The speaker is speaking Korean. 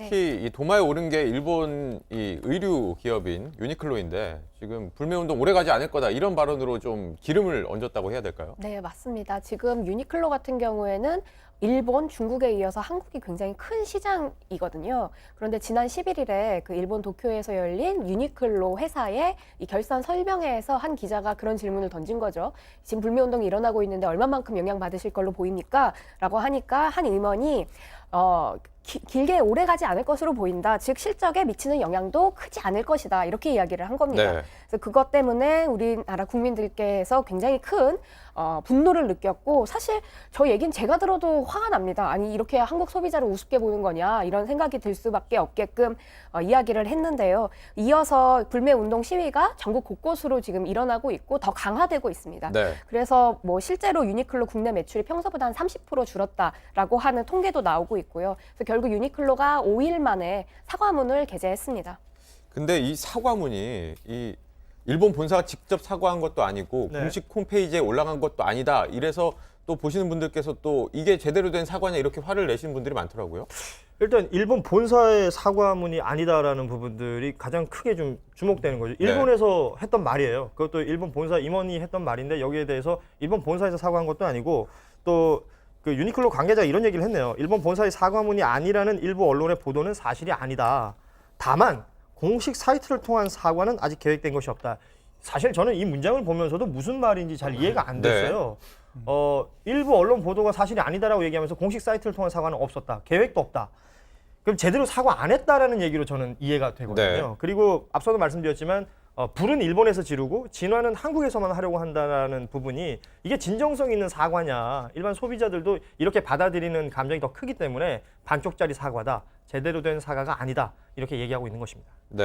특히 이 도마에 오른 게 일본 이 의류 기업인 유니클로인데 지금 불매운동 오래가지 않을 거다 이런 발언으로 좀 기름을 얹었다고 해야 될까요? 네, 맞습니다. 지금 유니클로 같은 경우에는 일본, 중국에 이어서 한국이 굉장히 큰 시장이거든요. 그런데 지난 11일에 그 일본 도쿄에서 열린 유니클로 회사의 이 결산 설명회에서 한 기자가 그런 질문을 던진 거죠. 지금 불매운동이 일어나고 있는데 얼마만큼 영향받으실 걸로 보입니까? 라고 하니까 한 의원이 길게 오래 가지 않을 것으로 보인다. 즉 실적에 미치는 영향도 크지 않을 것이다. 이렇게 이야기를 한 겁니다. 네. 그래서 그것 때문에 우리나라 국민들께서 굉장히 큰 분노를 느꼈고 사실 저 얘기는 제가 들어도 화가 납니다. 아니 이렇게 한국 소비자를 우습게 보는 거냐 이런 생각이 들 수밖에 없게끔 이야기를 했는데요. 이어서 불매운동 시위가 전국 곳곳으로 지금 일어나고 있고 더 강화되고 있습니다. 네. 그래서 뭐 실제로 유니클로 국내 매출이 평소보다 한 30% 줄었다라고 하는 통계도 나오고 있고요. 그래서 결국 유니클로가 5일 만에 사과문을 게재했습니다. 근데 이 사과문이 이 일본 본사가 직접 사과한 것도 아니고 네. 공식 홈페이지에 올라간 것도 아니다. 이래서 또 보시는 분들께서 또 이게 제대로 된 사과냐 이렇게 화를 내시는 분들이 많더라고요. 일단 일본 본사의 사과문이 아니다라는 부분들이 가장 크게 좀 주목되는 거죠. 일본에서 했던 말이에요. 그것도 일본 본사 임원이 했던 말인데 여기에 대해서 일본 본사에서 사과한 것도 아니고 또 그 유니클로 관계자가 이런 얘기를 했네요. 일본 본사의 사과문이 아니라는 일부 언론의 보도는 사실이 아니다. 다만 공식 사이트를 통한 사과는 아직 계획된 것이 없다. 사실 저는 이 문장을 보면서도 무슨 말인지 잘 이해가 안 됐어요. 일부 언론 보도가 사실이 아니다라고 얘기하면서 공식 사이트를 통한 사과는 없었다. 계획도 없다. 그럼 제대로 사과 안 했다라는 얘기로 저는 이해가 되거든요. 네. 그리고 앞서도 말씀드렸지만 불은 일본에서 지르고 진화는 한국에서만 하려고 한다는 부분이 이게 진정성 있는 사과냐. 일반 소비자들도 이렇게 받아들이는 감정이 더 크기 때문에 반쪽짜리 사과다. 제대로 된 사과가 아니다. 이렇게 얘기하고 있는 것입니다. 네.